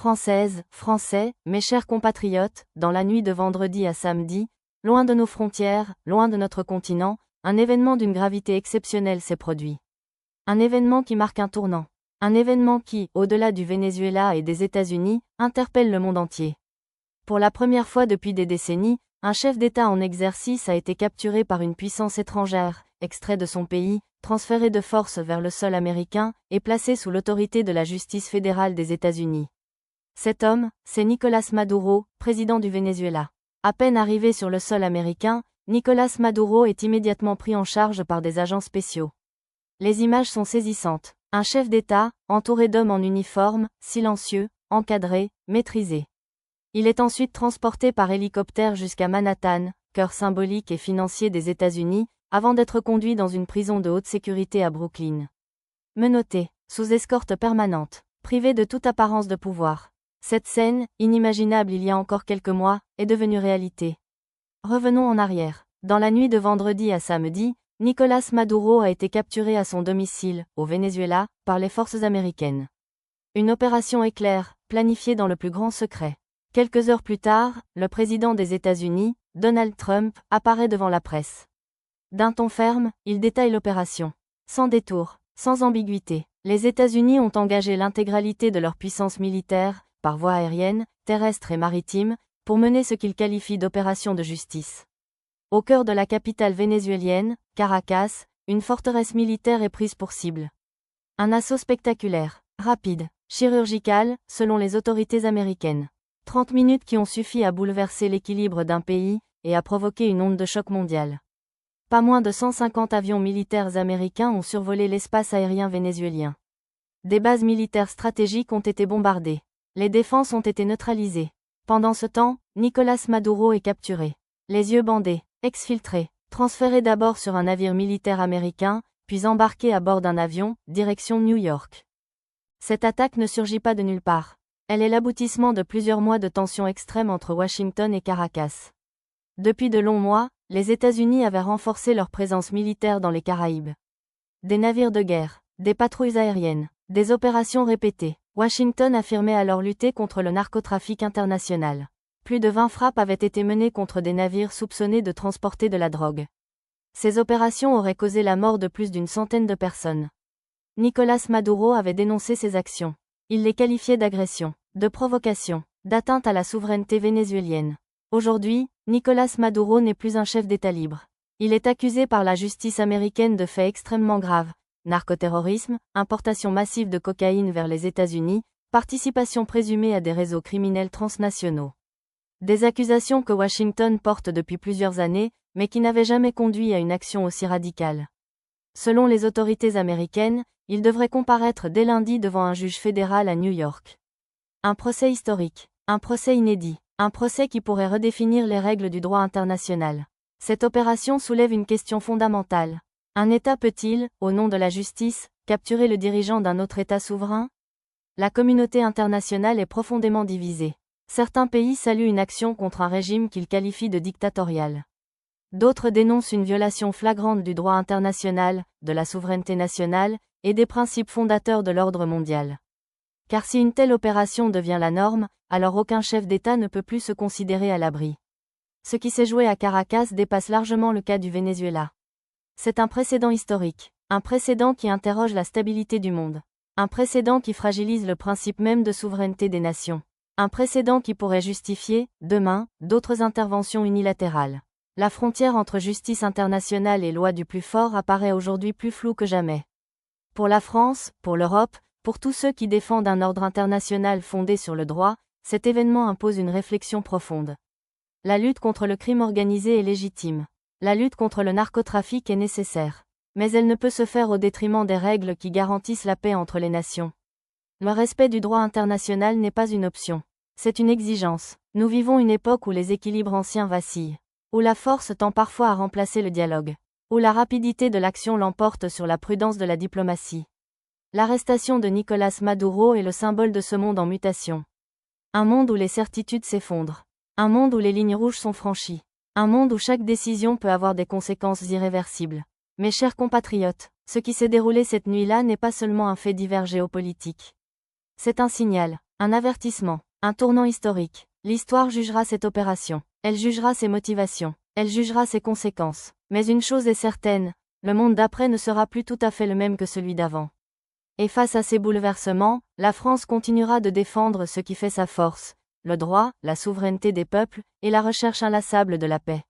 Françaises, Français, mes chers compatriotes, dans la nuit de vendredi à samedi, loin de nos frontières, loin de notre continent, un événement d'une gravité exceptionnelle s'est produit. Un événement qui marque un tournant. Un événement qui, au-delà du Venezuela et des États-Unis, interpelle le monde entier. Pour la première fois depuis des décennies, un chef d'État en exercice a été capturé par une puissance étrangère, extrait de son pays, transféré de force vers le sol américain, et placé sous l'autorité de la justice fédérale des États-Unis. Cet homme, c'est Nicolás Maduro, président du Venezuela. À peine arrivé sur le sol américain, Nicolás Maduro est immédiatement pris en charge par des agents spéciaux. Les images sont saisissantes. Un chef d'État, entouré d'hommes en uniforme, silencieux, encadré, maîtrisé. Il est ensuite transporté par hélicoptère jusqu'à Manhattan, cœur symbolique et financier des États-Unis, avant d'être conduit dans une prison de haute sécurité à Brooklyn. Menotté, sous escorte permanente, privé de toute apparence de pouvoir. Cette scène, inimaginable il y a encore quelques mois, est devenue réalité. Revenons en arrière. Dans la nuit de vendredi à samedi, Nicolás Maduro a été capturé à son domicile, au Venezuela, par les forces américaines. Une opération éclair, planifiée dans le plus grand secret. Quelques heures plus tard, le président des États-Unis, Donald Trump, apparaît devant la presse. D'un ton ferme, il détaille l'opération. Sans détour, sans ambiguïté, les États-Unis ont engagé l'intégralité de leur puissance militaire, par voie aérienne, terrestre et maritime, pour mener ce qu'il qualifie d'opération de justice. Au cœur de la capitale vénézuélienne, Caracas, une forteresse militaire est prise pour cible. Un assaut spectaculaire, rapide, chirurgical, selon les autorités américaines. 30 minutes qui ont suffi à bouleverser l'équilibre d'un pays, et à provoquer une onde de choc mondiale. Pas moins de 150 avions militaires américains ont survolé l'espace aérien vénézuélien. Des bases militaires stratégiques ont été bombardées. Les défenses ont été neutralisées. Pendant ce temps, Nicolás Maduro est capturé. Les yeux bandés, exfiltré, transféré d'abord sur un navire militaire américain, puis embarqué à bord d'un avion, direction New York. Cette attaque ne surgit pas de nulle part. Elle est l'aboutissement de plusieurs mois de tensions extrêmes entre Washington et Caracas. Depuis de longs mois, les États-Unis avaient renforcé leur présence militaire dans les Caraïbes. Des navires de guerre, des patrouilles aériennes, des opérations répétées. Washington affirmait alors lutter contre le narcotrafic international. Plus de 20 frappes avaient été menées contre des navires soupçonnés de transporter de la drogue. Ces opérations auraient causé la mort de plus d'une centaine de personnes. Nicolás Maduro avait dénoncé ces actions. Il les qualifiait d'agression, de provocation, d'atteinte à la souveraineté vénézuélienne. Aujourd'hui, Nicolás Maduro n'est plus un chef d'État libre. Il est accusé par la justice américaine de faits extrêmement graves. Narcoterrorisme, importation massive de cocaïne vers les États-Unis, participation présumée à des réseaux criminels transnationaux. Des accusations que Washington porte depuis plusieurs années, mais qui n'avaient jamais conduit à une action aussi radicale. Selon les autorités américaines, il devrait comparaître dès lundi devant un juge fédéral à New York. Un procès historique, un procès inédit, un procès qui pourrait redéfinir les règles du droit international. Cette opération soulève une question fondamentale. Un État peut-il, au nom de la justice, capturer le dirigeant d'un autre État souverain? La communauté internationale est profondément divisée. Certains pays saluent une action contre un régime qu'ils qualifient de dictatorial. D'autres dénoncent une violation flagrante du droit international, de la souveraineté nationale, et des principes fondateurs de l'ordre mondial. Car si une telle opération devient la norme, alors aucun chef d'État ne peut plus se considérer à l'abri. Ce qui s'est joué à Caracas dépasse largement le cas du Venezuela. C'est un précédent historique, un précédent qui interroge la stabilité du monde, un précédent qui fragilise le principe même de souveraineté des nations, un précédent qui pourrait justifier, demain, d'autres interventions unilatérales. La frontière entre justice internationale et loi du plus fort apparaît aujourd'hui plus floue que jamais. Pour la France, pour l'Europe, pour tous ceux qui défendent un ordre international fondé sur le droit, cet événement impose une réflexion profonde. La lutte contre le crime organisé est légitime. La lutte contre le narcotrafic est nécessaire. Mais elle ne peut se faire au détriment des règles qui garantissent la paix entre les nations. Le respect du droit international n'est pas une option. C'est une exigence. Nous vivons une époque où les équilibres anciens vacillent. Où la force tend parfois à remplacer le dialogue. Où la rapidité de l'action l'emporte sur la prudence de la diplomatie. L'arrestation de Nicolás Maduro est le symbole de ce monde en mutation. Un monde où les certitudes s'effondrent. Un monde où les lignes rouges sont franchies. Un monde où chaque décision peut avoir des conséquences irréversibles. Mes chers compatriotes, ce qui s'est déroulé cette nuit-là n'est pas seulement un fait divers géopolitique. C'est un signal Un avertissement. Un tournant historique. L'histoire jugera cette opération. Elle jugera ses motivations. Elle jugera ses conséquences. Mais une chose est certaine, le monde d'après ne sera plus tout à fait le même que celui d'avant. Et face à ces bouleversements, la France continuera de défendre ce qui fait sa force, le droit, la souveraineté des peuples, et la recherche inlassable de la paix.